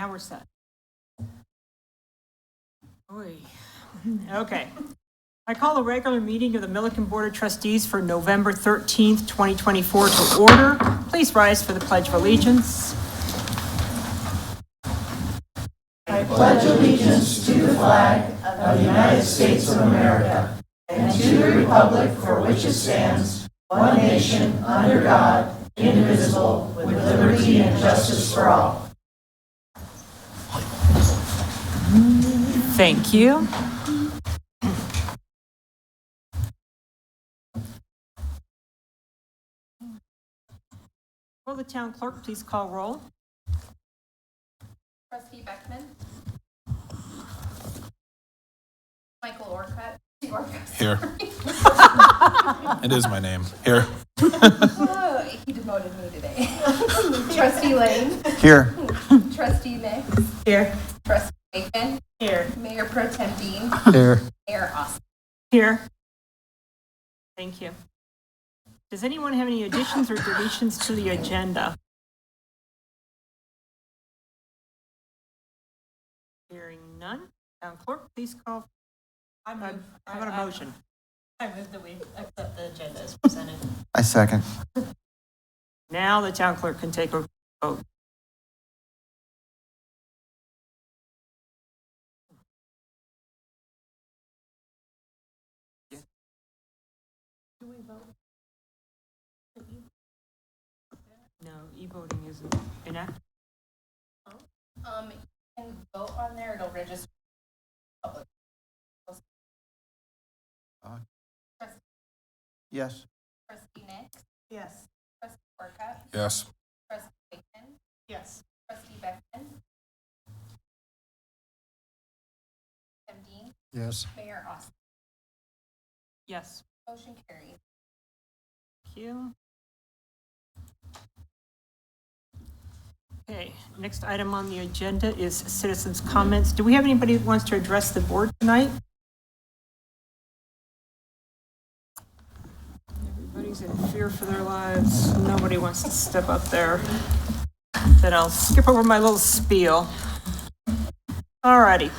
now we're set. Oy. Okay. I call the regular meeting of the Milliken Board of Trustees for November 13th, 2024 to order. Please rise for the Pledge of Allegiance. I pledge allegiance to the flag of the United States of America and to the republic for which it stands, one nation, under God, indivisible, with liberty and justice for all. Thank you. Will the town clerk please call roll? Trustee Beckman. Michael Orcutt. Here. It is my name. Here. Oh, he demoted me today. Trustee Lane. Here. Trustee Nix. Here. Trustee Milliken. Here. Mayor Pro Tem Dean. Here. Mayor Austin. Here. Thank you. Does anyone have any additions or deletions to the agenda? Hearing none. Town clerk, please call. How about a motion? I move that we accept the agenda as presented. I second. Now the town clerk can take a vote. Do we vote? No, e-voting isn't enacted. You can vote on there. It'll register public. Yes. Trustee Nix. Yes. Trustee Orcutt. Yes. Trustee Milliken. Yes. Trustee Beckman. Tem Dean. Yes. Mayor Austin. Yes. Motion carries. Thank you. Okay, next item on the agenda is citizens' comments. Do we have anybody who wants to address the board tonight? Everybody's in fear for their lives. Nobody wants to step up there. Then I'll skip over my little spiel. All righty.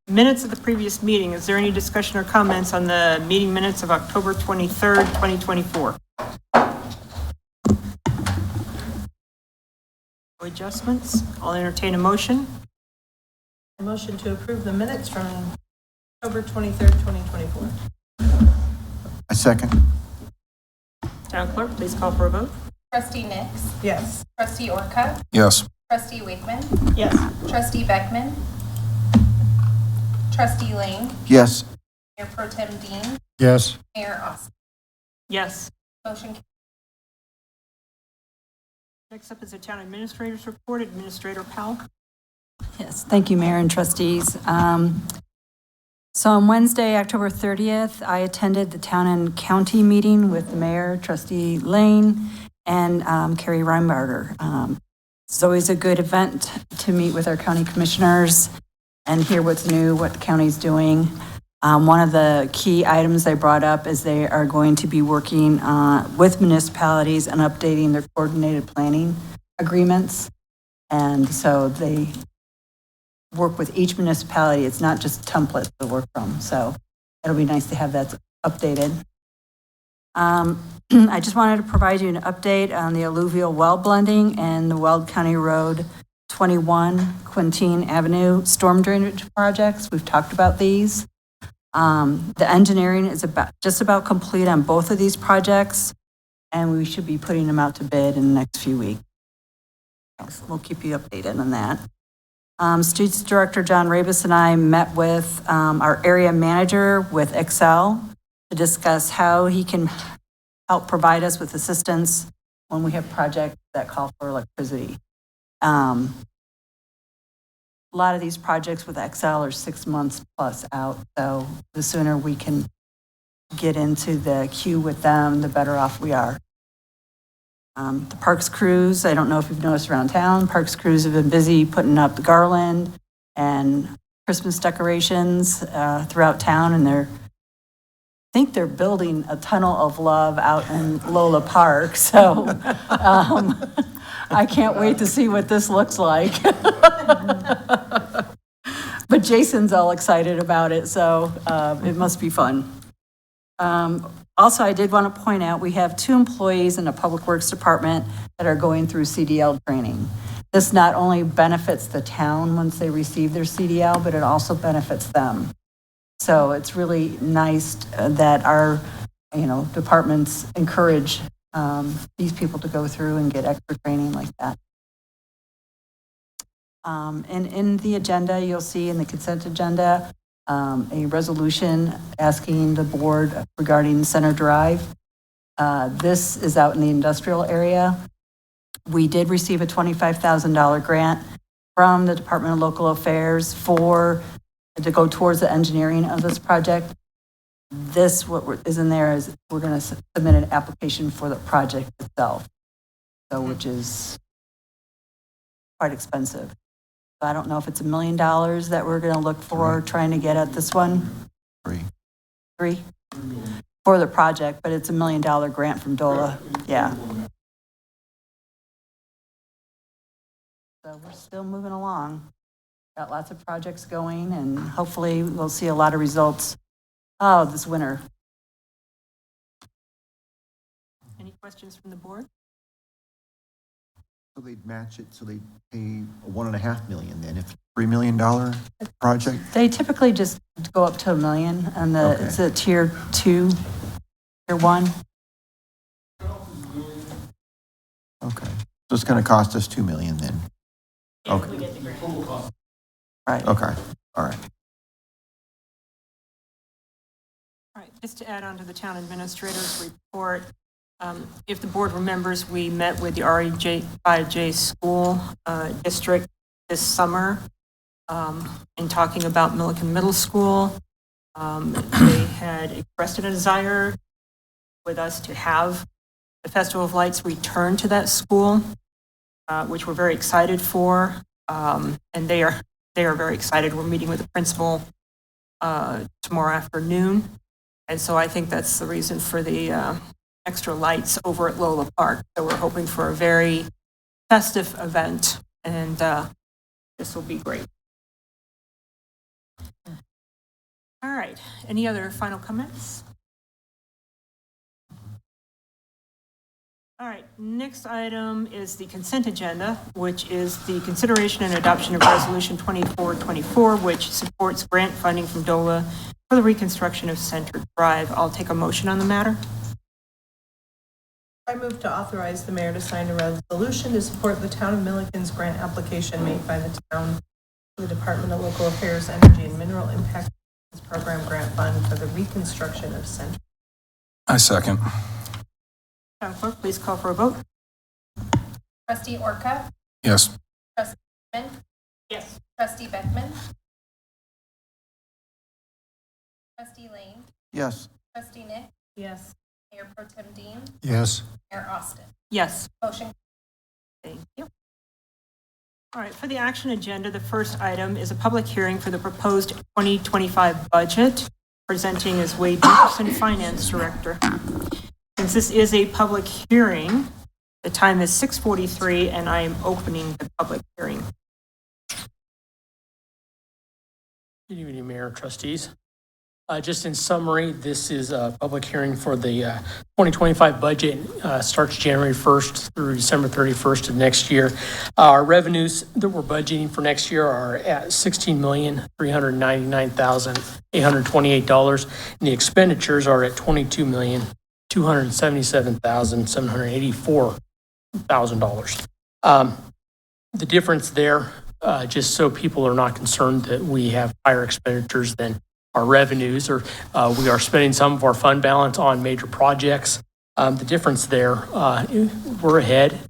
Minutes of the previous meeting. Is there any discussion or comments on the meeting minutes of October 23rd, 2024? Adjustments? I'll entertain a motion. A motion to approve the minutes from October 23rd, 2024. I second. Town clerk, please call for a vote. Trustee Nix. Yes. Trustee Orcutt. Yes. Trustee Wakeman. Yes. Trustee Beckman. Trustee Lane. Yes. Mayor Pro Tem Dean. Yes. Mayor Austin. Yes. Motion carries. Next up is the town administrator's report. Administrator Powell. Yes, thank you, Mayor and trustees. So on Wednesday, October 30th, I attended the town and county meeting with the mayor, Trustee Lane, and Carrie Reinbarger. It's always a good event to meet with our county commissioners and hear what's new, what the county's doing. One of the key items they brought up is they are going to be working with municipalities and updating their coordinated planning agreements. And so they work with each municipality. It's not just templates to work from. So it'll be nice to have that updated. I just wanted to provide you an update on the alluvial well blending and the Weld County Road 21 Quintine Avenue storm drainage projects. We've talked about these. The engineering is just about complete on both of these projects, and we should be putting them out to bid in the next few weeks. So we'll keep you updated on that. Streets Director John Rabus and I met with our area manager with Excel to discuss how he can help provide us with assistance when we have projects that call for electricity. A lot of these projects with Excel are 6 months plus out, so the sooner we can get into the queue with them, the better off we are. The Parks crews, I don't know if you've noticed around town, Parks crews have been busy putting up the garland and Christmas decorations throughout town, and I think they're building a tunnel of love out in Lola Park, so I can't wait to see what this looks like. But Jason's all excited about it, so it must be fun. Also, I did want to point out, we have 2 employees in the Public Works Department that are going through CDL training. This not only benefits the town once they receive their CDL, but it also benefits them. So it's really nice that our, departments encourage these people to go through and get extra training like that. And in the agenda, you'll see in the consent agenda, a resolution asking the board regarding Center Drive. This is out in the industrial area. We did receive a $25,000 grant from the Department of Local Affairs to go towards the engineering of this project. What is in there is we're going to submit an application for the project itself, which is quite expensive. I don't know if it's $1 million that we're going to look for trying to get at this one. Three for the project, but it's $1 million grant from DOLA. Yeah. So we're still moving along. Got lots of projects going, and hopefully we'll see a lot of results this winter. Any questions from the board? So they'd match it, so they'd pay $1.5 million then, if $3 million project? They typically just go up to $1 million, and Okay. it's a tier 2, tier 1. Okay, so it's gonna cost us $2 million then? Okay. Right. Okay, all right. All right, just to add on to the town administrator's report, if the board remembers, we met with the RE5J school district this summer in talking about Milliken Middle School. They had expressed a desire with us to have the Festival of Lights return to that school, which we're very excited for, and they are very excited. We're meeting with the principal tomorrow afternoon, and so I think that's the reason for the extra lights over at Lola Park. So we're hoping for a very festive event, and this will be great. All right, any other final comments? All right, next item is the consent agenda, which is the consideration and adoption of Resolution 2424, which supports grant funding from DOLA for the reconstruction of Center Drive. I'll take a motion on the matter. I move to authorize the mayor to sign a resolution to support the town of Milliken's grant application made by the town to the Department of Local Affairs, Energy and Mineral Impact Program grant fund for the reconstruction of Center. I second. Madam Clerk, please call for a vote. Trustee Orca? Yes. Trustee Beckman? Yes. Trustee Beckman? Trustee Lane? Yes. Trustee Nick? Yes. Mayor Pro Tem Dean? Yes. Mayor Austin? Yes. Motion. Thank you. All right, for the action agenda, the first item is a public hearing for the proposed 2025 budget, presenting as Wade Nicholson, Finance Director. Since this is a public hearing, the time is 6:43, and I am opening the public hearing. Good evening, Mayor and Trustees. Just in summary, this is a public hearing for the 2025 budget. Starts January 1st through December 31st of next year. Our revenues that we're budgeting for next year are at $16,399,828, and the expenditures are at $22,277,784,000. The difference there, just so people are not concerned that we have higher expenditures than our revenues, or we are spending some of our fund balance on major projects. The difference there, we're ahead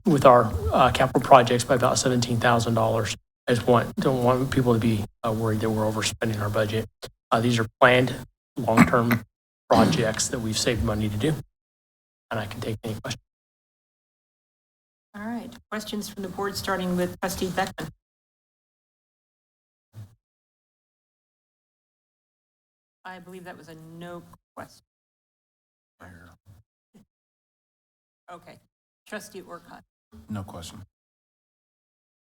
with our capital projects by about $17,000. I just don't want people to be worried that we're overspending our budget. These are planned long-term projects that we've saved money to do, and I can take any questions. All right, questions from the board, starting with Trustee Beckman. I believe that was a no question. Okay. Trustee Orcutt. No question.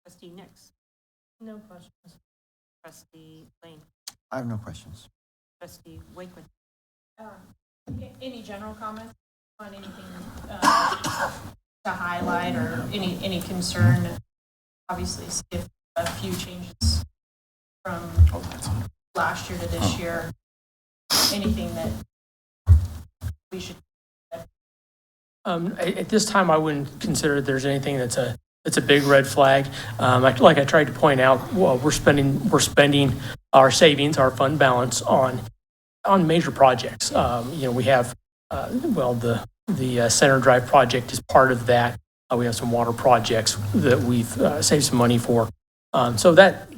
Trustee Nix, No questions. trustee Lane, I have no questions. trustee Wakeman. Any general comments on anything to highlight or any concern? Obviously, see a few changes from last year to this year. Anything that we should. At this time, I wouldn't consider there's anything that's a big red flag. Like I tried to point out, well, we're spending our savings, our fund balance on major projects. We have, the Center Drive project is part of that. We have some water projects that we've saved some money for. So that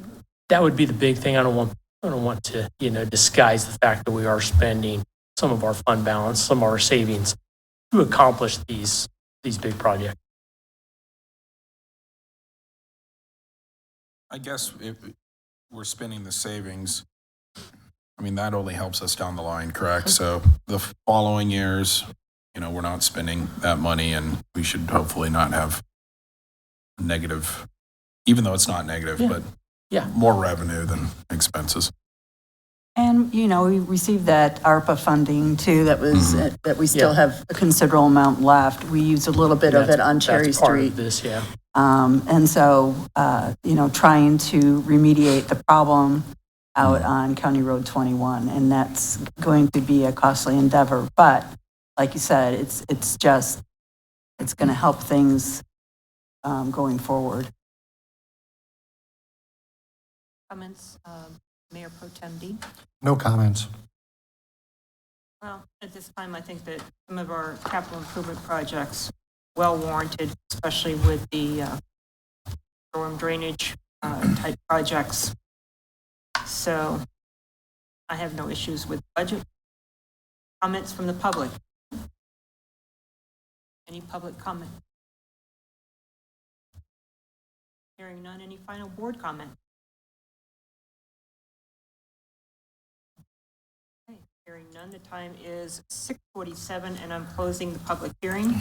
would be the big thing. I don't want to, disguise the fact that we are spending some of our fund balance, some of our savings to accomplish these big projects. I guess if we're spending the savings, I mean, that only helps us down the line, correct? So the following years, we're not spending that money, and we should hopefully not have negative, even though it's not negative, but more revenue than expenses. And, we received that ARPA funding too, that was, that we still have a considerable amount left. We used a little bit of it on Cherry That's part Street. of this, yeah. And so, trying to remediate the problem out on County Road 21, and that's going to be a costly endeavor. But like you said, it's going to help things going forward. Comments, Mayor Pro Tem Dean? No comments. Well, at this time, I think that some of our capital improvement projects, well warranted, especially with the storm drainage type projects. So I have no issues with budget. Comments from the public? Any public comment? Hearing none, any final board comment? Okay, hearing none, the time is 6:47 and I'm closing the public hearing.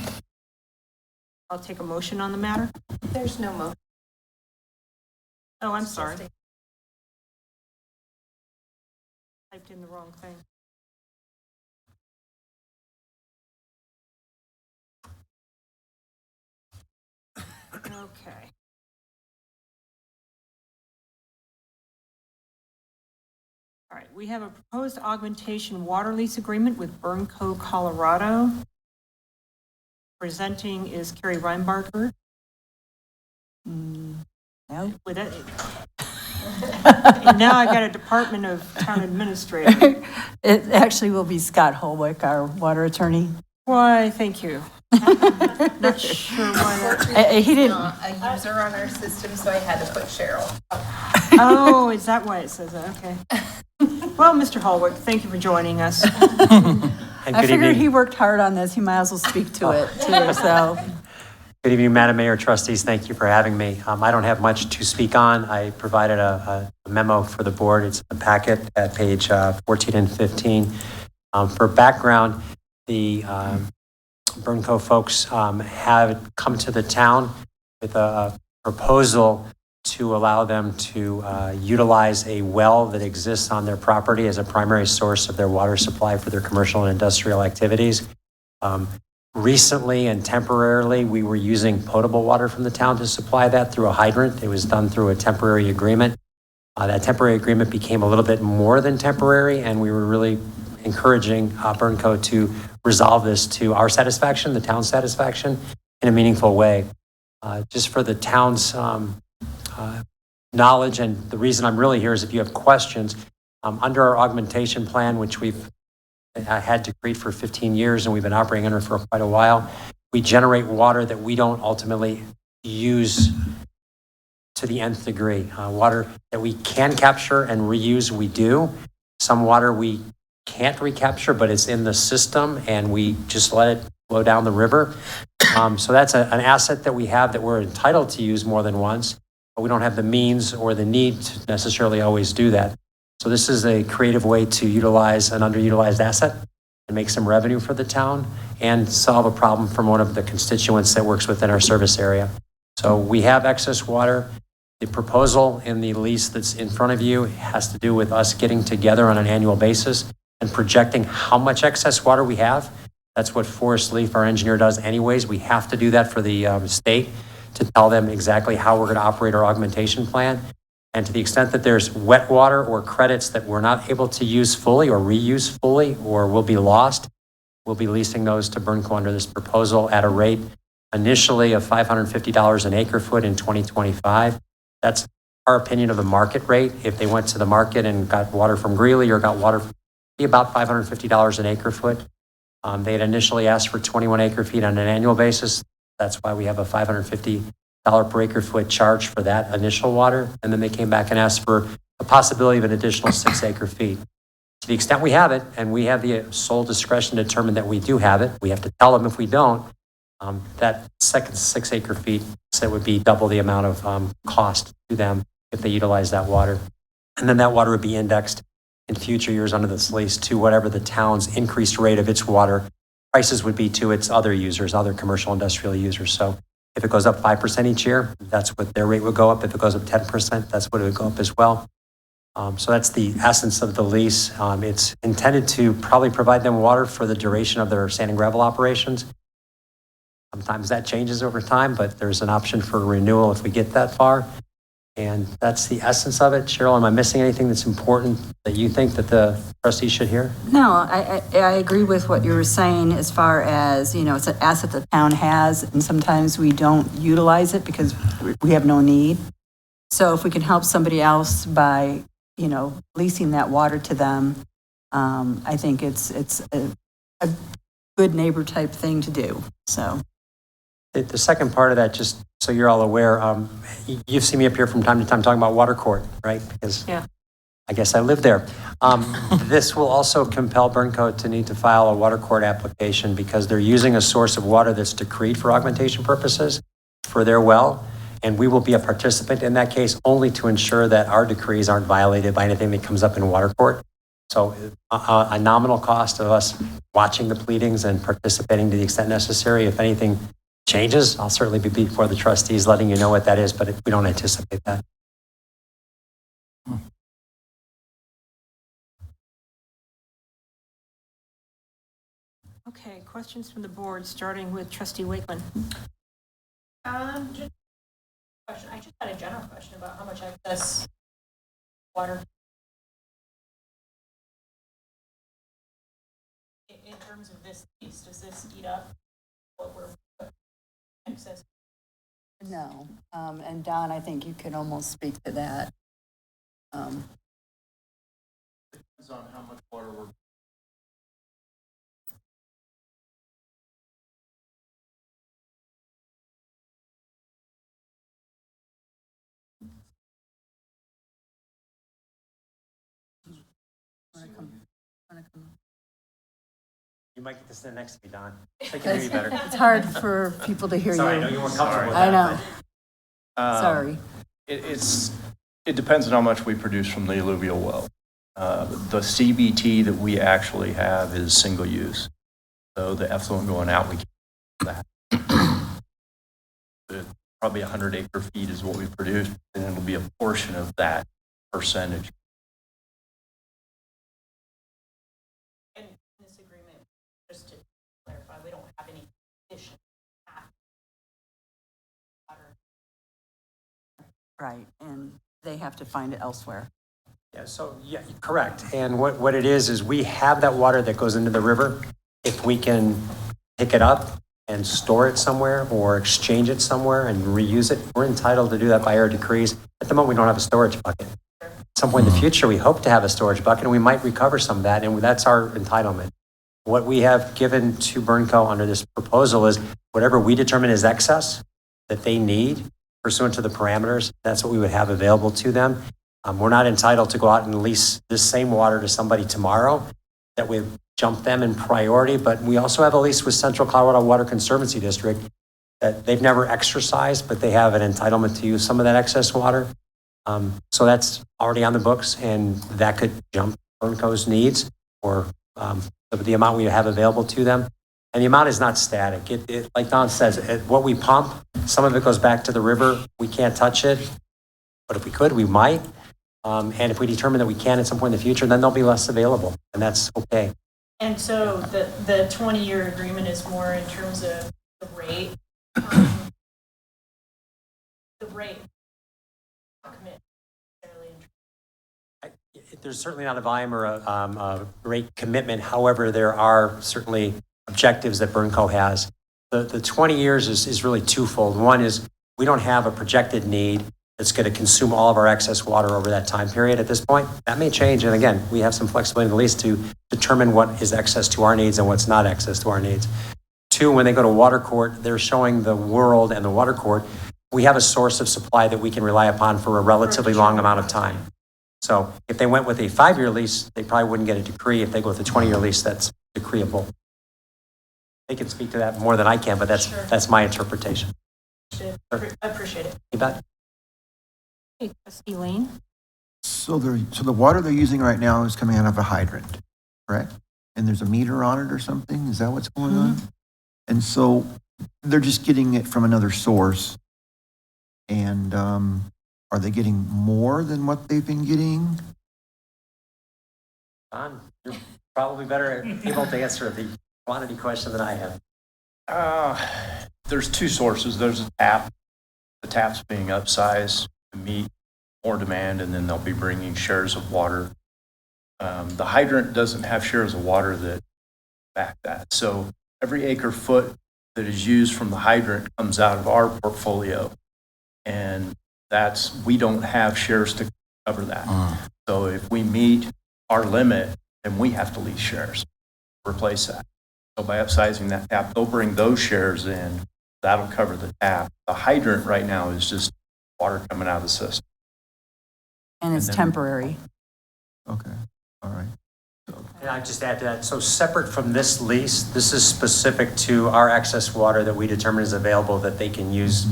I'll take a motion on the matter. There's no motion. Oh, I'm sorry. Typed in the wrong thing. Okay. All right, we have a proposed augmentation water lease agreement with Burnco, Colorado. Presenting is Carrie Reinbarger. No. With it. And now I got a Department of Town Administrator. It actually will be Scott Holwick, our water attorney. Why, thank you. Not sure why that. He didn't. A user on our system, so I had to put Cheryl. Oh, is that why it says that? Okay. Well, Mr. Holwick, thank you for joining us. I figured he worked hard on this. He might as well speak to it too. So. Good evening, Madam Mayor, trustees. Thank you for having me. I don't have much to speak on. I provided a memo for the board. It's a packet at page 14 and 15. For background, the Burnco folks have come to the town with a proposal to allow them to utilize a well that exists on their property as a primary source of their water supply for their commercial and industrial activities. Recently and temporarily, we were using potable water from the town to supply that through a hydrant. It was done through a temporary agreement. That temporary agreement became a little bit more than temporary, and we were really encouraging Burnco to resolve this to our satisfaction, the town's satisfaction, in a meaningful way. Just for the town's knowledge, and the reason I'm really here is if you have questions, under our augmentation plan, which we've had to create for 15 years and we've been operating under for quite a while, we generate water that we don't ultimately use to the nth degree. Water that we can capture and reuse, we do. Some water we can't recapture, but it's in the system and we just let it flow down the river. So that's an asset that we have that we're entitled to use more than once, but we don't have the means or the need to necessarily always do that. So this is a creative way to utilize an underutilized asset and make some revenue for the town and solve a problem from one of the constituents that works within our service area. So we have excess water. The proposal in the lease that's in front of you has to do with us getting together on an annual basis and projecting how much excess water we have. That's what Forrest Leaf, our engineer, does anyways. We have to do that for the state to tell them exactly how we're going to operate our augmentation plan. And to the extent that there's wet water or credits that we're not able to use fully or reuse fully or will be lost, we'll be leasing those to Burnco under this proposal at a rate initially of $550 an acre foot in 2025. That's our opinion of the market rate. If they went to the market and got water from Greeley or got water, be about $550 an acre foot. They had initially asked for 21 acre feet on an annual basis. That's why we have a $550 per acre foot charge for that initial water. And then they came back and asked for a possibility of an additional 6 acre feet. To the extent we have it, and we have the sole discretion to determine that we do have it, we have to tell them if we don't, that second 6 acre feet, so it would be double the amount of cost to them if they utilize that water. And then that water would be indexed in future years under this lease to whatever the town's increased rate of its water prices would be to its other users, other commercial industrial users. So if it goes up 5% each year, that's what their rate would go up. If it goes up 10%, that's what it would go up as well. So that's the essence of the lease. It's intended to probably provide them water for the duration of their sand and gravel operations. Sometimes that changes over time, but there's an option for renewal if we get that far. And that's the essence of it. Cheryl, am I missing anything that's important that you think that the trustees should hear? No, I agree with what you were saying as far as, it's an asset the town has, and sometimes we don't utilize it because we have no need. So if we can help somebody else by, leasing that water to them, I think it's a good neighbor type thing to do, so. The second part of that, just so you're all aware, you've seen me up here from time to time talking about water court, right? Because Yeah. I guess I live there. This will also compel Burnco to need to file a water court application because they're using a source of water that's decreed for augmentation purposes for their well. And we will be a participant in that case only to ensure that our decrees aren't violated by anything that comes up in water court. So a nominal cost of us watching the pleadings and participating to the extent necessary. If anything changes, I'll certainly be before the trustees letting you know what that is, but we don't anticipate that. Okay, questions from the board, starting with trustee Wakeman. Just question. I just had a general question about how much excess water in terms of this piece. Does this eat up what we're excess? No, and Don, I think you can almost speak to that. Depends on how much water we're. You might get to sit next to me, Don. I can hear you better. It's hard for people to hear you. Sorry, I know you weren't comfortable with I that. know, sorry. It depends on how much we produce from the alluvial well. The CBT that we actually have is single use. So the effluent going out, we can't do that. Probably 100 acre feet is what we produce, and it'll be a portion of that percentage. And in this agreement, just to clarify, we don't have any addition. Right, and they have to find it elsewhere. Yeah, so, yeah, correct. And what it is we have that water that goes into the river. If we can pick it up and store it somewhere or exchange it somewhere and reuse it, we're entitled to do that by our decrees. At the moment, we don't have a storage bucket. At some point in the future, we hope to have a storage bucket, and we might recover some of that, and that's our entitlement. What we have given to Burnco under this proposal is whatever we determine is excess that they need pursuant to the parameters, that's what we would have available to them. We're not entitled to go out and lease this same water to somebody tomorrow. That would jump them in priority, but we also have a lease with Central Colorado Water Conservancy District that they've never exercised, but they have an entitlement to use some of that excess water. So that's already on the books, and that could jump Burnco's needs or the amount we have available to them. And the amount is not static. Like Don says, what we pump, some of it goes back to the river. We can't touch it, but if we could, we might. And if we determine that we can at some point in the future, then there'll be less available, and that's okay. And so the 20-year agreement is more in terms of the rate. The rate. There's certainly not a volume or a rate commitment. However, there are certainly objectives that Burnco has. The 20 years is really twofold. One is we don't have a projected need that's going to consume all of our excess water over that time period at this point. That may change. And again, we have some flexibility in the lease to determine what is excess to our needs and what's not excess to our needs. Two, when they go to water court, they're showing the world and the water court, we have a source of supply that we can rely upon for a relatively long amount of time. So if they went with a 5-year lease, they probably wouldn't get a decree. If they go with a 20-year lease, that's decreeable. They can speak to that more than I can, but that's my interpretation. I appreciate it. You bet. Hey, Trustee Lane? So the water they're using right now is coming out of a hydrant, correct? And there's a meter on it or something? Is that what's going on? And so they're just getting it from another source. And are they getting more than what they've been getting? Don, you're probably better able to answer the quantity question than I have. There's two sources. There's a tap. The tap's being upsized to meet more demand, and then they'll be bringing shares of water. The hydrant doesn't have shares of water that back that. So every acre foot that is used from the hydrant comes out of our portfolio. And we don't have shares to cover that. So if we meet our limit, then we have to lease shares, replace that. So by upsizing that tap, they'll bring those shares in. That'll cover the tap. The hydrant right now is just water coming out of the system. And it's temporary. Okay, all right. And I just add to that, so separate from this lease, this is specific to our excess water that we determine is available that they can use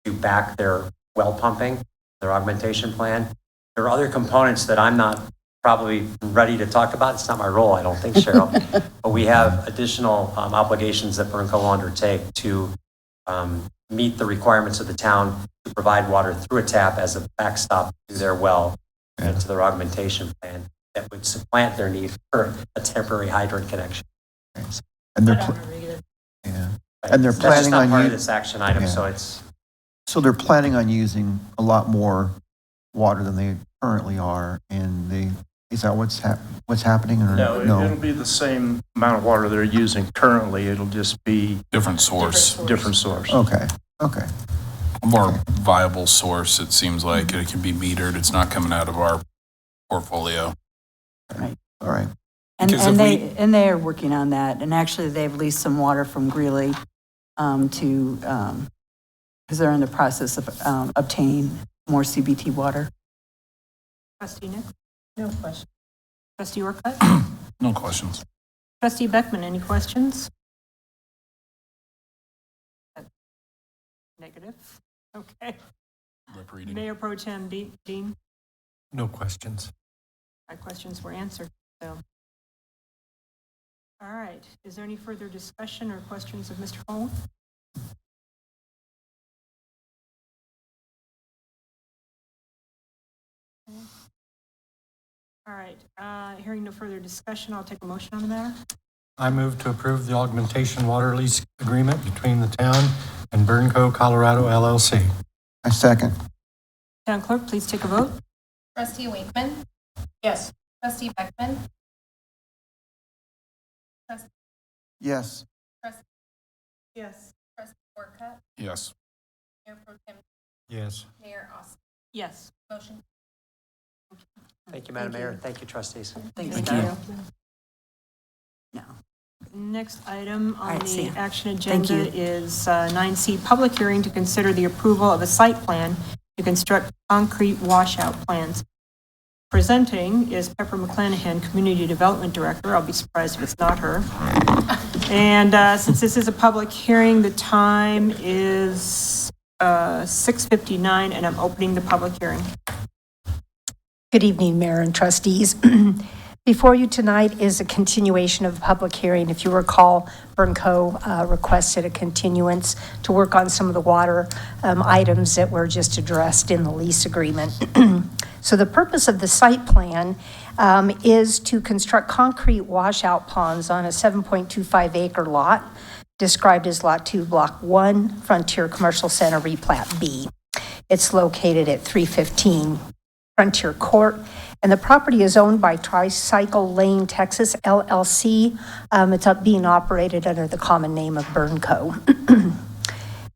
to back their well pumping, their augmentation plan. There are other components that I'm not probably ready to talk about. It's not my role, I don't think, Cheryl. But we have additional obligations that Burnco will undertake to meet the requirements of the town to provide water through a tap as a backstop to their well and to their augmentation plan that would supplant their need for a temporary hydrant connection. And they're, and they're That's just planning not on part of this action item, Yeah. so they're planning on using a lot more water than they currently are, and is that what's happening or No, no? it'll be the same amount of water they're using currently. It'll just be Different source. different source. Okay. A more viable source, it seems like. It can be metered. It's not coming out of our portfolio. All right. Because And they are working on that. And actually, they've leased some water from Greeley because they're in the process of obtaining more CBT water. Trustee Nick? No question. Trustee Orcutt? No questions. Trustee Beckman, any questions? Negative. Okay. Lip reading. Mayor Pro Tem Dean? No questions. My questions were answered, so. All right. Is there any further discussion or questions of Mr. Holm? Okay. All right. Hearing no further discussion, I'll take a motion on the matter. I move to approve the augmentation water lease agreement between the town and Burnco, Colorado LLC. I second. Town clerk, please take a vote. Trustee Wakeman, Yes. trustee Beckman, Yes. Yes. trustee Orcutt, Yes. Mayor Pro Tem, Yes. Mayor Austin. Yes. Motion. thank you, Madam Mayor. Thank you, trustees. Thanks, Thank Kyle. you. No. Next item on right, the see ya. action Thank agenda is 9C, public hearing to consider the approval of a site plan to construct concrete washout plans. Presenting is Pepper McClanahan, Community Development Director. I'll be surprised if it's not her. And since this is a public hearing, the time is 6:59, and I'm opening the public hearing. Good evening, Mayor and trustees. Before you tonight is a continuation of a public hearing. If you recall, Burnco requested a continuance to work on some of the water items that were just addressed in the lease agreement. So the purpose of the site plan is to construct concrete washout ponds on a 7.25 acre lot, described as Lot 2, Block 1, Frontier Commercial Center, Replat B. It's located at 315 Frontier Court, and the property is owned by Tricycle Lane Texas LLC. It's being operated under the common name of Burnco.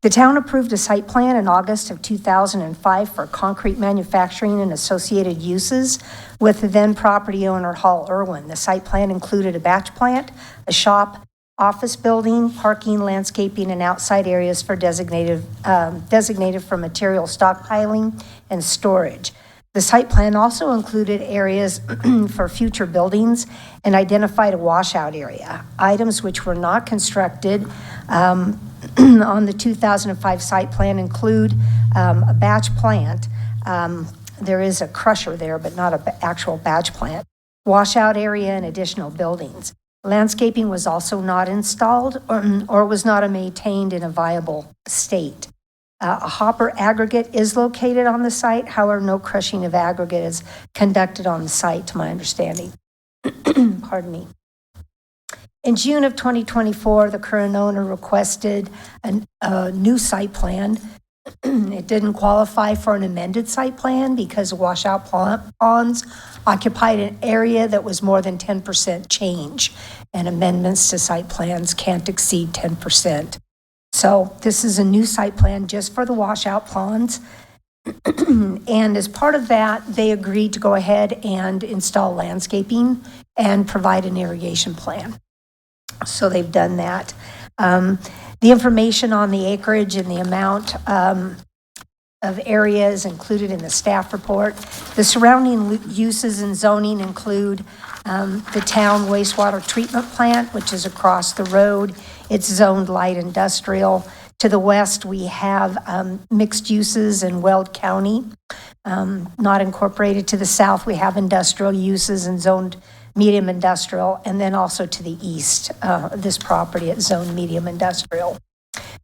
The town approved a site plan in August of 2005 for concrete manufacturing and associated uses with the then property owner Hall Irwin. The site plan included a batch plant, a shop, office building, parking, landscaping, and outside areas for designated for material stockpiling and storage. The site plan also included areas for future buildings and identified a washout area. Items which were not constructed on the 2005 site plan include a batch plant. There is a crusher there, but not an actual batch plant. Washout area and additional buildings. Landscaping was also not installed or was not maintained in a viable state. A hopper aggregate is located on the site. However, no crushing of aggregate is conducted on the site, to my understanding. Pardon me. In June of 2024, the current owner requested a new site plan. It didn't qualify for an amended site plan because washout ponds occupied an area that was more than 10% change, and amendments to site plans can't exceed 10%. So this is a new site plan just for the washout ponds. And as part of that, they agreed to go ahead and install landscaping and provide an irrigation plan. So they've done that. The information on the acreage and the amount of areas included in the staff report. The surrounding uses and zoning include the town wastewater treatment plant, which is across the road. It's zoned light industrial. To the west, we have mixed uses in Weld County, not incorporated. To the south, we have industrial uses and zoned medium industrial, and then also to the east, this property at zone medium industrial.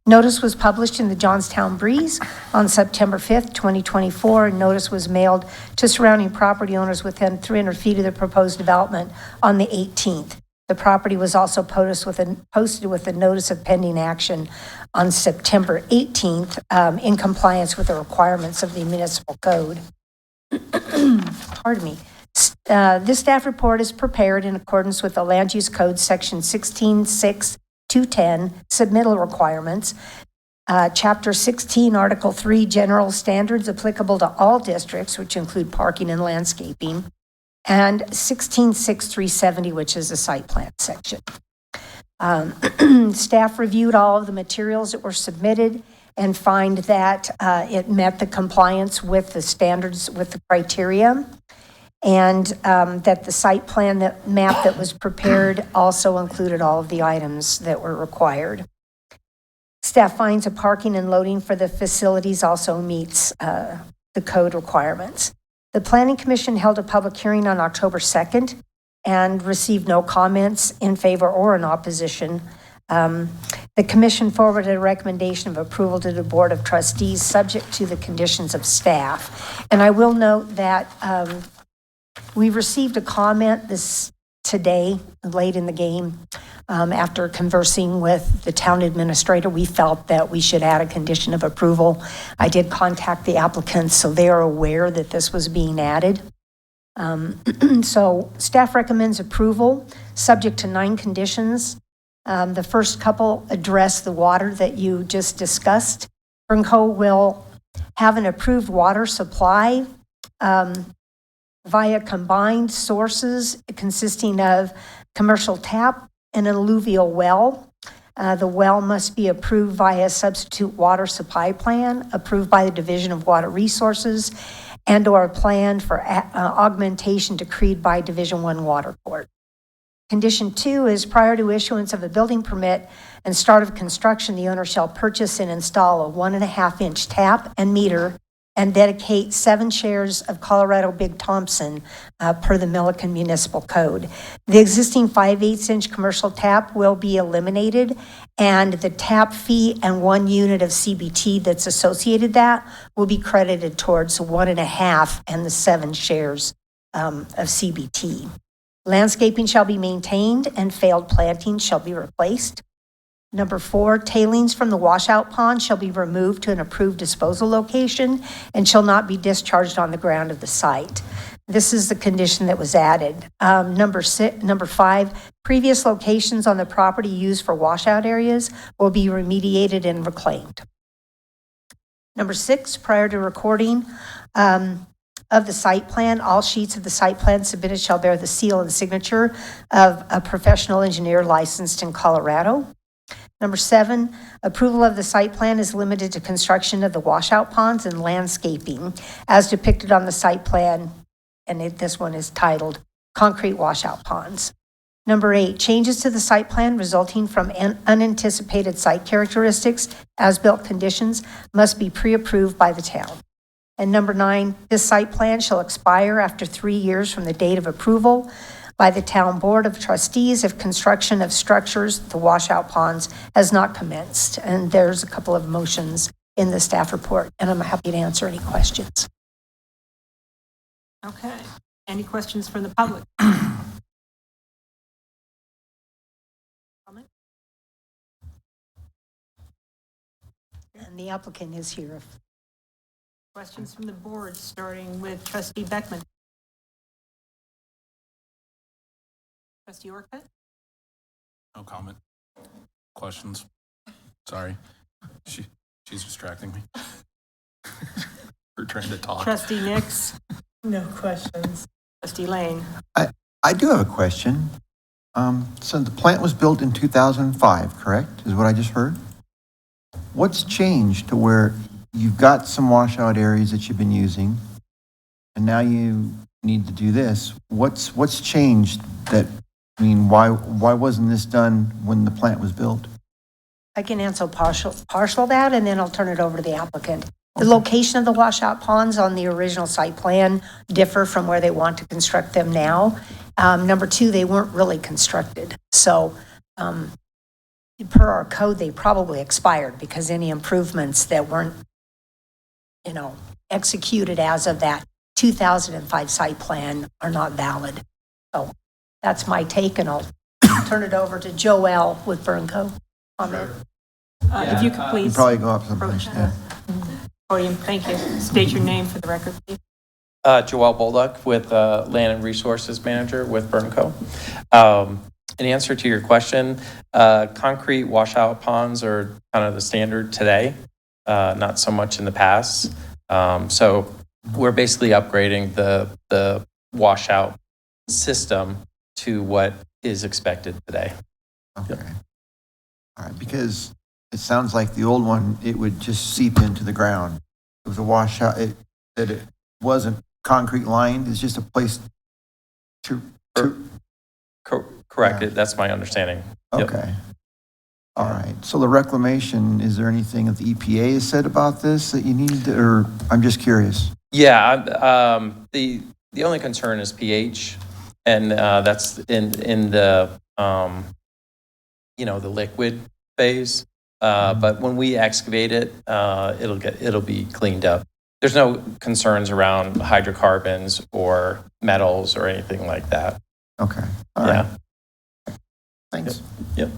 Notice was published in the Johnstown Breeze on September 5th, 2024, and notice was mailed to surrounding property owners within 300 feet of the proposed development on the 18th. The property was also posted with a notice of pending action on September 18th in compliance with the requirements of the municipal code. Pardon me. This staff report is prepared in accordance with the Land Use Code, Section 16.6.210, submittal requirements, Chapter 16, Article 3, general standards applicable to all districts, which include parking and landscaping, and 16.6.370, which is the site plan section. Staff reviewed all of the materials that were submitted and find that it met the compliance with the standards, with the criteria, and that the site plan map that was prepared also included all of the items that were required. Staff finds a parking and loading for the facilities also meets the code requirements. The Planning Commission held a public hearing on October 2nd and received no comments in favor or in opposition. The Commission forwarded a recommendation of approval to the Board of Trustees subject to the conditions of staff. And I will note that we received a comment today, late in the game, after conversing with the town administrator. We felt that we should add a condition of approval. I did contact the applicants, so they are aware that this was being added. So staff recommends approval, subject to 9 conditions. The first couple address the water that you just discussed. Burnco will have an approved water supply via combined sources consisting of commercial tap and an alluvial well. The well must be approved via substitute water supply plan, approved by the Division of Water Resources, and or a plan for augmentation decreed by Division I Water Court. Condition 2 is prior to issuance of a building permit and start of construction, the owner shall purchase and install a 1.5-inch tap and meter and dedicate 7 shares of Colorado Big Thompson per the Milliken Municipal Code. The existing 5/8-inch commercial tap will be eliminated, and the tap fee and 1 unit of CBT that's associated that will be credited towards 1.5 and the 7 shares of CBT. Landscaping shall be maintained and failed plantings shall be replaced. Number 4, tailings from the washout pond shall be removed to an approved disposal location and shall not be discharged on the ground of the site. This is the condition that was added. Number 5, previous locations on the property used for washout areas will be remediated and reclaimed. Number 6, prior to recording of the site plan, all sheets of the site plan submitted shall bear the seal and signature of a professional engineer licensed in Colorado. Number 7, approval of the site plan is limited to construction of the washout ponds and landscaping as depicted on the site plan, and this one is titled Concrete Washout Ponds. Number 8, changes to the site plan resulting from unanticipated site characteristics, as-built conditions, must be pre-approved by the town. And number 9, this site plan shall expire after 3 years from the date of approval by the Town Board of Trustees if construction of structures, the washout ponds, has not commenced. And there's a couple of motions in the staff report, and I'm happy to answer any questions. Okay. Any questions from the public? Comment? And the applicant is here. Questions from the board, starting with Trustee Beckman. Trustee Orcutt? No comment. Questions? Sorry. She's distracting me. We're trying to talk. Trustee Nix? No questions. Trustee Lane? I do have a question. So the plant was built in 2005, correct? Is what I just heard? What's changed to where you've got some washout areas that you've been using, and now you need to do this? What's changed that, I mean, why wasn't this done when the plant was built? I can answer partial that, and then I'll turn it over to the applicant. The location of the washout ponds on the original site plan differ from where they want to construct them now. Number 2, they weren't really constructed. So per our code, they probably expired because any improvements that weren't, executed as of that 2005 site plan are not valid. So that's my take, and I'll turn it over to Joelle with Burnco. If you could please. Probably go up someplace, yeah. Podium, thank you. State your name for the record, please. Joelle Bolduck with Land and Resources Manager with Burnco. In answer to your question, concrete washout ponds are kind of the standard today, not so much in the past. So we're basically upgrading the washout system to what is expected today. Okay. All right, because it sounds like the old one, it would just seep into the ground. It was a washout, it wasn't concrete lined, it's just a place to Correct. Yeah. That's my understanding. Yep. Okay. All right. So the reclamation, is there anything that the EPA has said about this that you need to, or I'm just curious? Yeah. The only concern is pH, and that's in the the liquid phase. But when we excavate it, it'll be cleaned up. There's no concerns around hydrocarbons or metals or anything like that. Okay. All right. Thanks. Yep.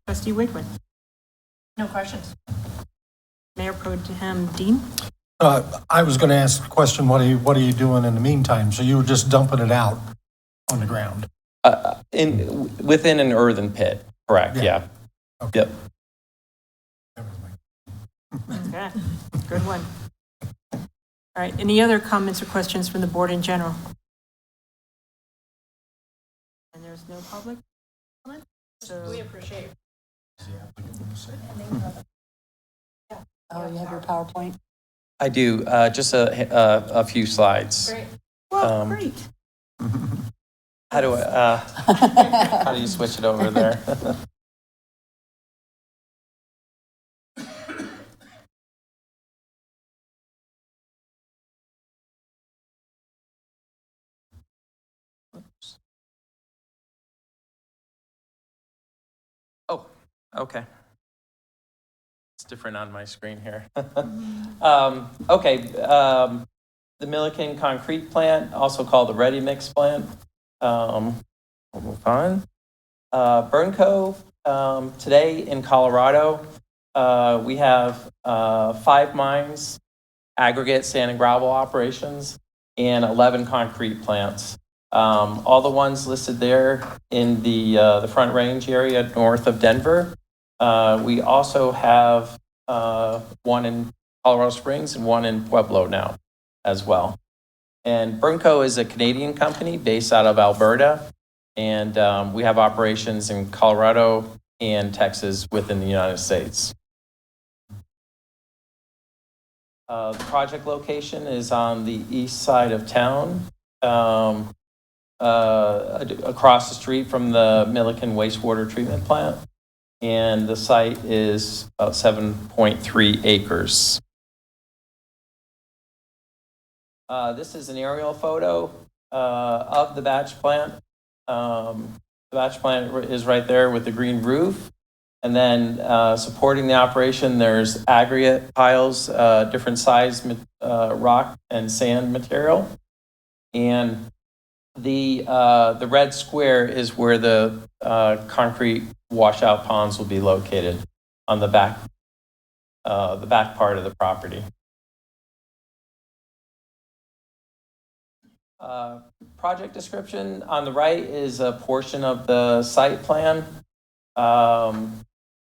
Trustee Wigman? No questions. Mayor Pro Tem Dean? I was going to ask the question, what are you doing in the meantime? So you were just dumping it out on the ground? Within an earthen pit, correct, yeah. Okay. Yep. Okay, good one. All right, any other comments or questions from the board in general? And there's no public comment? So We appreciate it. Oh, you have your PowerPoint? I do, just a few slides. Great. Well, great. How do you switch it over there? Oh, okay. It's different on my screen here. The Milliken concrete plant, also called the ready mix plant. We'll move on. Burnco, today in Colorado, we have 5 mines, aggregate sand and gravel operations, and 11 concrete plants. All the ones listed there in the Front Range area north of Denver. We also have one in Colorado Springs and one in Pueblo now as well. And Burnco is a Canadian company based out of Alberta, and we have operations in Colorado and Texas within the United States. The project location is on the east side of town, across the street from the Milliken wastewater treatment plant. And the site is about 7.3 acres. This is an aerial photo of the batch plant. The batch plant is right there with the green roof. And then supporting the operation, there's aggregate piles, different size rock and sand material. And the red square is where the concrete washout ponds will be located on the back part of the property. Project description on the right is a portion of the site plan.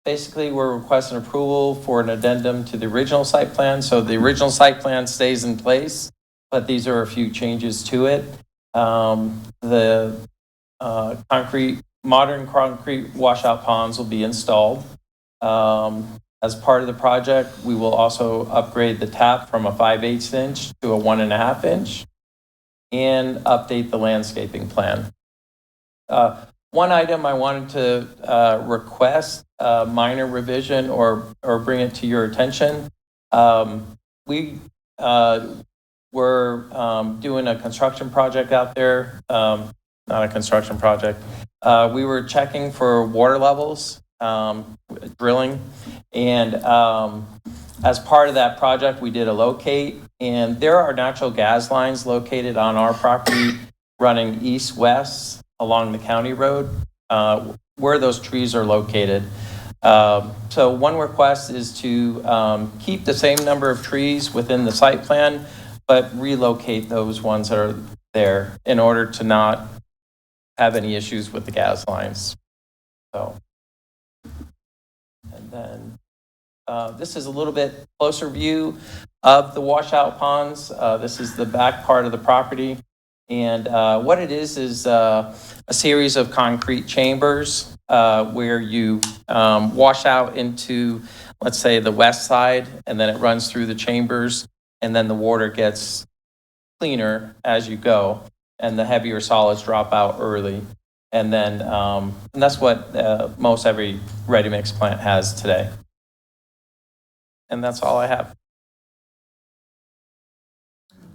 Basically, we're requesting approval for an addendum to the original site plan. So the original site plan stays in place, but these are a few changes to it. The modern concrete washout ponds will be installed. As part of the project, we will also upgrade the tap from a 5/8 inch to a 1.5 inch and update the landscaping plan. One item I wanted to request a minor revision or bring it to your attention. We were doing a construction project out there, not a construction project. We were checking for water levels, drilling, and as part of that project, we did a locate, and there are natural gas lines located on our property running east-west along the county road where those trees are located. So one request is to keep the same number of trees within the site plan, but relocate those ones that are there in order to not have any issues with the gas lines. So, and then this is a little bit closer view of the washout ponds. This is the back part of the property. And what it is a series of concrete chambers where you wash out into, let's say, the west side, and then it runs through the chambers, and then the water gets cleaner as you go, and the heavier solids drop out early. And then and that's what most every ready-mix plant has today. And that's all I have.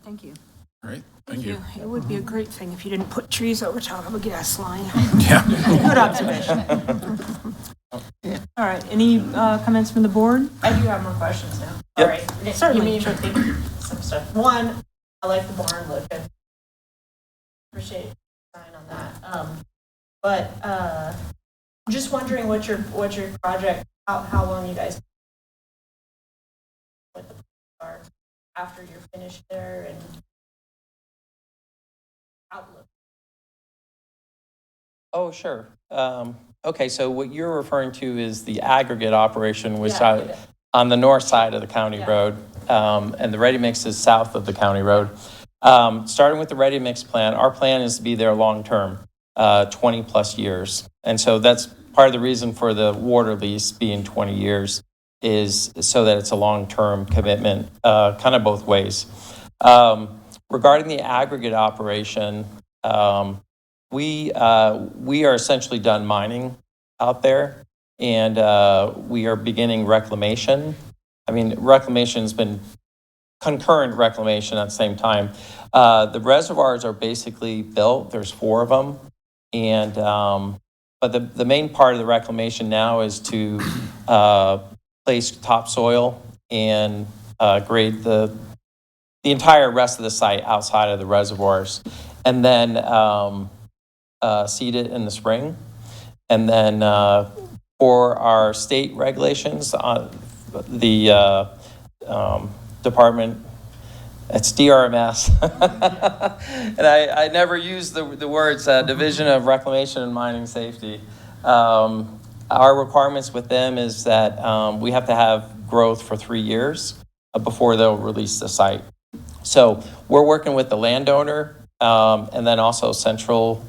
Thank you. Great, thank you. It would be a great thing if you didn't put trees over top of a gas line. Yeah. Good observation. All right, any comments from the board? I do have more questions now. Yep. All right. Certainly. You mean to take some stuff. One, I like the barn look. I appreciate the sign on that. But just wondering what your project, how long you guys with the are after you're finished there and outlook. Oh, sure. Okay, so what you're referring to is the aggregate operation, which Yeah. on the north side of the county Yeah. road, and the ready mix is south of the county road. Starting with the ready mix plan, our plan is to be there long-term, 20 plus years. And so that's part of the reason for the water lease being 20 years is so that it's a long-term commitment, kind of both ways. Regarding the aggregate operation, we are essentially done mining out there, and we are beginning reclamation. I mean, reclamation's been concurrent reclamation at the same time. The reservoirs are basically built. There's 4 of them. And, but the main part of the reclamation now is to place topsoil and grade the entire rest of the site outside of the reservoirs. And then seed it in the spring. And then for our state regulations, the department, it's DRMS. And I never use the words Division of Reclamation and Mining Safety. Our requirements with them is that we have to have growth for 3 years before they'll release the site. So we're working with the landowner and then also Central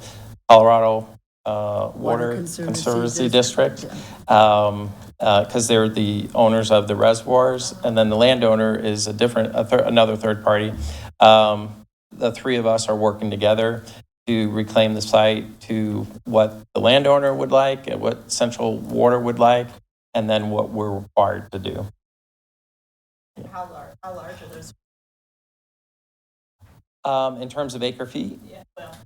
Colorado Water Conservancy District, because they're the owners of the reservoirs, and then the landowner is another third party. The 3 of us are working together to reclaim the site to what the landowner would like and what Central Water would like, and then what we're required to do. How large are those? In terms of acre feet? Yeah, well.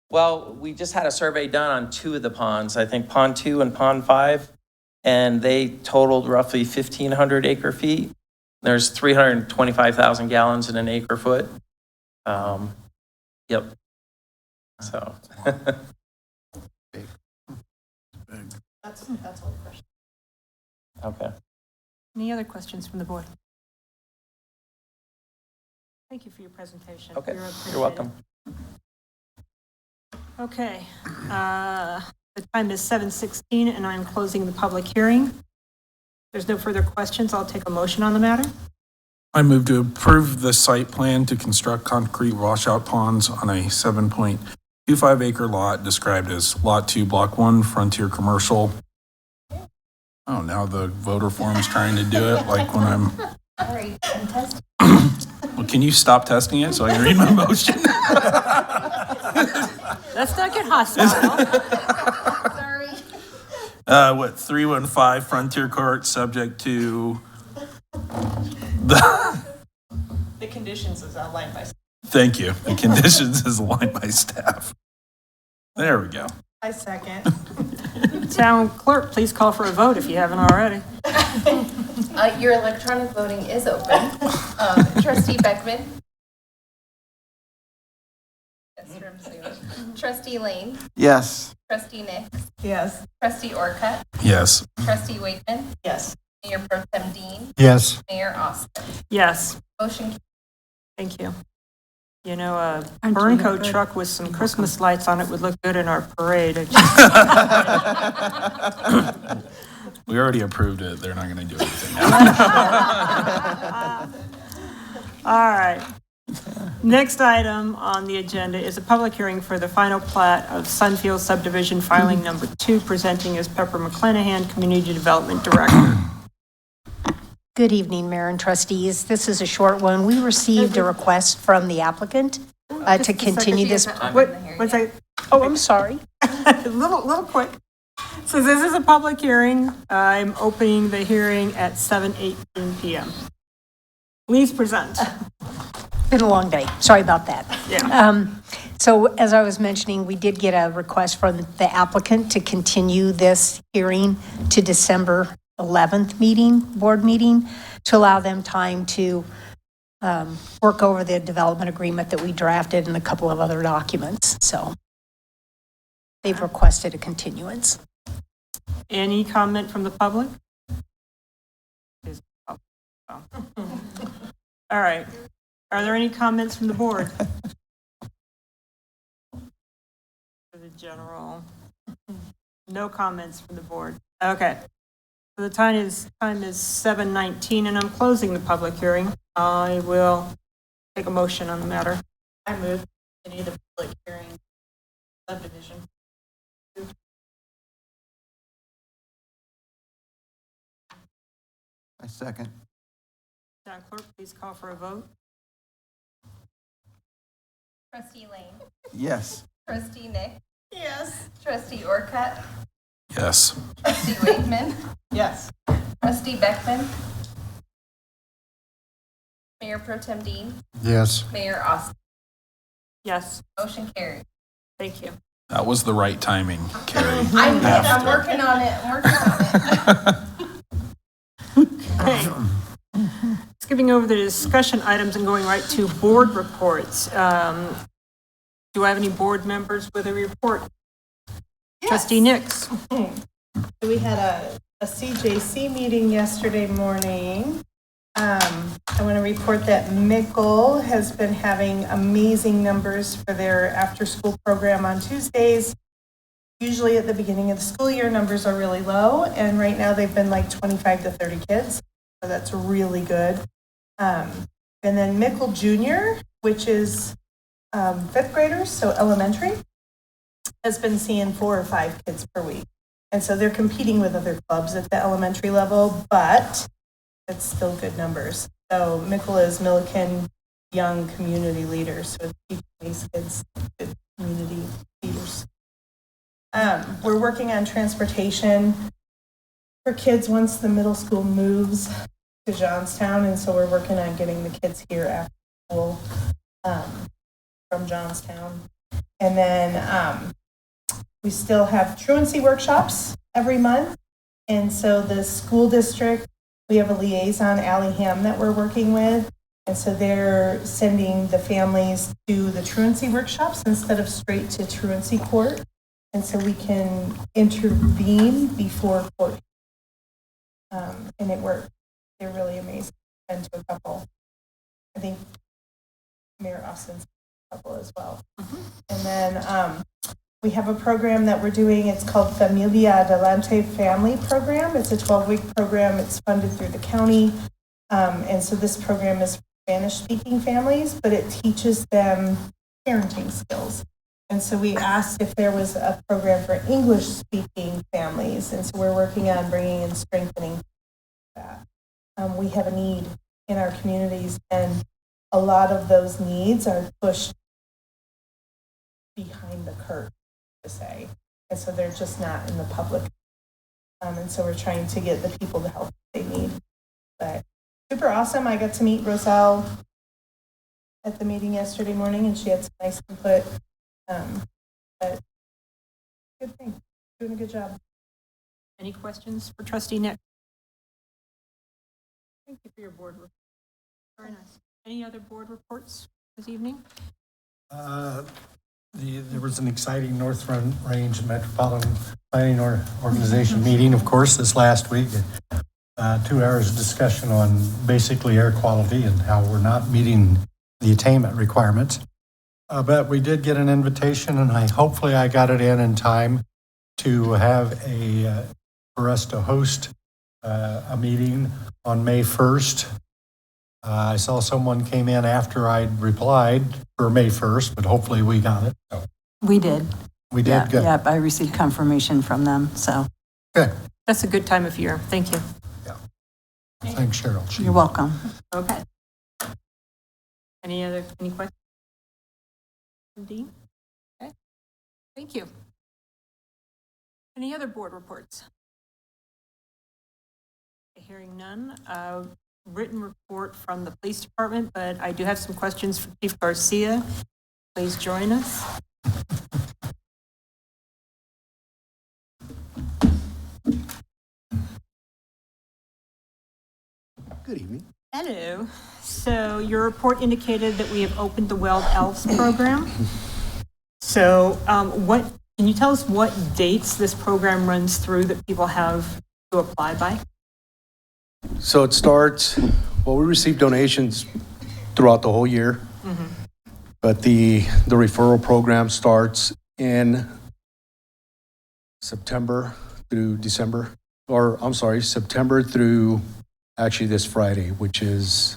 Well, we just had a survey done on 2 of the ponds, I think Pond 2 and Pond 5, and they totaled roughly 1,500 acre feet. There's 325,000 gallons in an acre foot. Yep. So. That's all the question. Okay. Any other questions from the board? Thank you for your presentation. Okay, You're you're welcome. Okay, the time is 7:16 and I'm closing the public hearing. If there's no further questions, I'll take a motion on the matter. I move to approve the site plan to construct concrete washout ponds on a 7.25 acre lot described as Lot 2, Block 1, Frontier Commercial. Oh, now the voter form's trying to do it like when I'm... Sorry, I'm testing. Well, can you stop testing it so I can read my motion? Let's not get hostile. Sorry. 315 Frontier Court, subject to the... The conditions is outlined by. Thank you. The conditions is aligned by staff. There we go. I second. Town clerk, please call for a vote if you haven't already. Your electronic voting is open. Trustee Beckman. Trustee Lane. Yes. Trustee Nix. Yes. Trustee Orcutt. Yes. Trustee Wakeman. Yes. Mayor Pro Tem Dean. Yes. Mayor Austin. Yes, Motion thank you. You know, a Aren't you Burncoat good? truck with some Christmas lights on it would look good in our parade. We already approved it. They're not going to do anything now. All right. Next item on the agenda is a public hearing for the final plat of Sunfield subdivision filing number 2, presenting as Pepper McClanahan, Community Development Director. Good evening, Mayor and Trustees. This is a short one. We received a request from the applicant to continue this. What's that? Oh, I'm sorry. little quick. So this is a public hearing. I'm opening the hearing at 7:18 p.m. Please present. Been a long day. Sorry about that. Yeah. So as I was mentioning, we did get a request from the applicant to continue this hearing to December 11th board meeting, to allow them time to work over the development agreement that we drafted and a couple of other documents. So they've requested a continuance. Any comment from the public? All right. Are there any comments from the board? For the general. No comments from the board. Okay. So the time is 7:19 and I'm closing the public hearing. I will take a motion on the matter. I move to continue the public hearing subdivision. I second. Town clerk, please call for a vote. Trustee Lane. Yes. Trustee Nick. Yes. Trustee Orcutt. Yes. Trustee Wakeman, Yes. Trustee Beckman, Mayor Pro Tem Dean, Yes. Mayor Austin. Yes, Motion carried. thank you. That was the right timing, Carrie. I'm working on it. I'm working on it. Okay. Skipping over the discussion items and going right to board reports. Do I have any board members with a report? Trustee Nix. So we had a CJC meeting yesterday morning. I want to report that Mickle has been having amazing numbers for their after-school program on Tuesdays. Usually at the beginning of the school year, numbers are really low, and right now they've been like 25 to 30 kids, so that's really good. And then Mickle Junior, which is fifth graders, so elementary, has been seeing 4 or 5 kids per week. And so they're competing with other clubs at the elementary level, but it's still good numbers. So Mickle is Milliken Young Community Leaders, so it's teaching these kids good community leaders. We're working on transportation for kids once the middle school moves to Johnstown, and so we're working on getting the kids here after school from Johnstown. And then we still have truancy workshops every month, and so the school district, we have a liaison, Allie Ham, that we're working with, and so they're sending the families to the truancy workshops instead of straight to truancy court, and so we can intervene before court. And it worked. They're really amazing. And to a couple, I think Mayor Austin's a couple as well. And then we have a program that we're doing. It's called Familia Adelante Family Program. It's a 12-week program. It's funded through the county. And so this program is for Spanish-speaking families, but it teaches them parenting skills. And so we asked if there was a program for English-speaking families. And so we're working on bringing and strengthening that. We have a need in our communities, and a lot of those needs are pushed behind the curtain, to say. And so they're just not in the public. And so we're trying to get the people the help they need. But super awesome. I got to meet Roselle at the meeting yesterday morning, and she had some nice input. But good thing. Doing a good job. Any questions for Trustee Nick? Thank you for your board report. Very nice. Any other board reports this evening? There was an exciting North Range Metropolitan Planning Organization meeting, of course, this last week. 2 hours of discussion on basically air quality and how we're not meeting the attainment requirements. But we did get an invitation, and hopefully I got it in time to have for us to host a meeting on May 1st. I saw someone came in after I'd replied for May 1st, but hopefully we got it. So We did. we did Yeah, good. Yep, I received confirmation from them, so Good. That's a good time of year. Thank you. Thanks, Cheryl. you're welcome. Okay. Any questions? Dean? Okay. Thank you. Any other board reports? Hearing none. Written report from the police department, but I do have some questions for Chief Garcia. Please join us. Good evening. Hello. So your report indicated that we have opened the Wild Elves program. So can you tell us what dates this program runs through that people have to apply by? So it starts, we receive donations throughout the whole year, but the referral program starts in September through December, September through actually this Friday, which is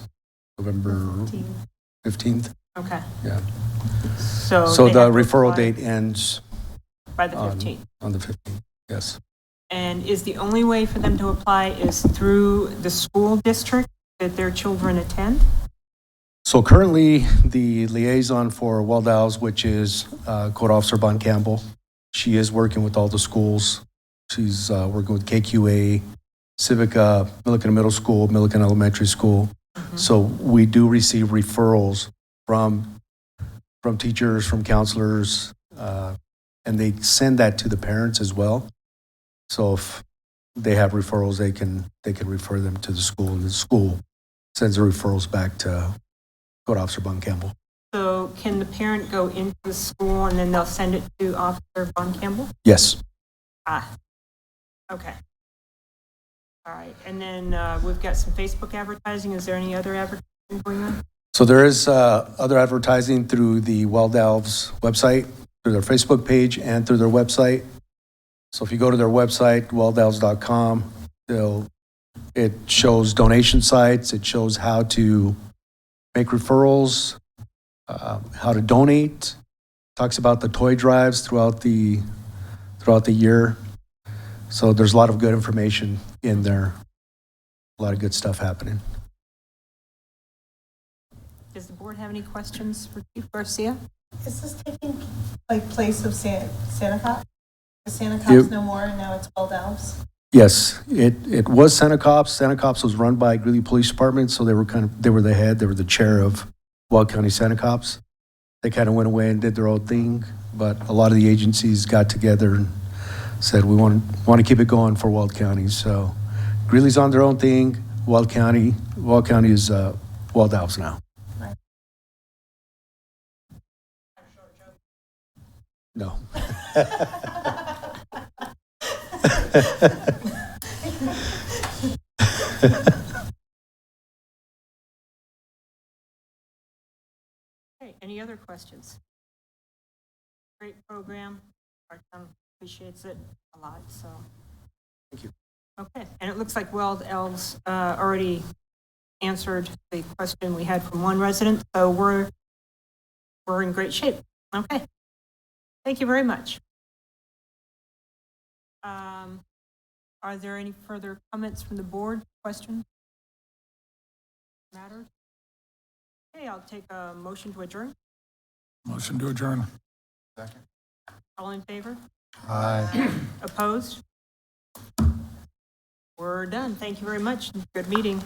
November 15th. Okay. Yeah. So So they the have to referral apply date ends by the 15th. on the 15th, yes. And is the only way for them to apply is through the school district that their children attend? So currently, the liaison for Wild Owls, which is Code Officer Bon Campbell, she is working with all the schools She's working with KQA, Civica, Milliken Middle School, Milliken Elementary School. So we do receive referrals from teachers, from counselors, and they send that to the parents as well. So if they have referrals, they can refer them to the school, and the school sends the referrals back to Code Officer Bun Campbell. So can the parent go into the school and then they'll send it to Officer Von Campbell? Yes. Okay. All right, and then we've got some Facebook advertising. Is there any other advertising going on? So there is other advertising through the Wild Elves website, through their Facebook page, and through their website. So if you go to their website, wildelves.com, it shows donation sites, it shows how to make referrals, how to donate, talks about the toy drives throughout the year. So there's a lot of good information in there, a lot of good stuff happening. Does the board have any questions for Chief Garcia? Is this taking place of Santa Cops? Is Santa Cops no more and now it's Wild Elves? Yes, it was Santa Cops. Santa Cops was run by Greeley Police Department, so they were the chair of Weld County Santa Cops. They kind of went away and did their own thing, but a lot of the agencies got together and said we want to keep it going for Weld County. So Greeley's on their own thing. Weld County is Weld Elves now. No. Okay, any other questions? Great program. Our town appreciates it a lot, so. Thank you. Okay, and it looks like Wild Elves already answered the question we had from one resident, so we're in great shape. Okay. Thank you very much. Are there any further comments from the board? Questions? Matters? Okay, I'll take a motion to adjourn. Motion to adjourn. All in favor? Aye. Opposed? We're done. Thank you very much. Good meeting.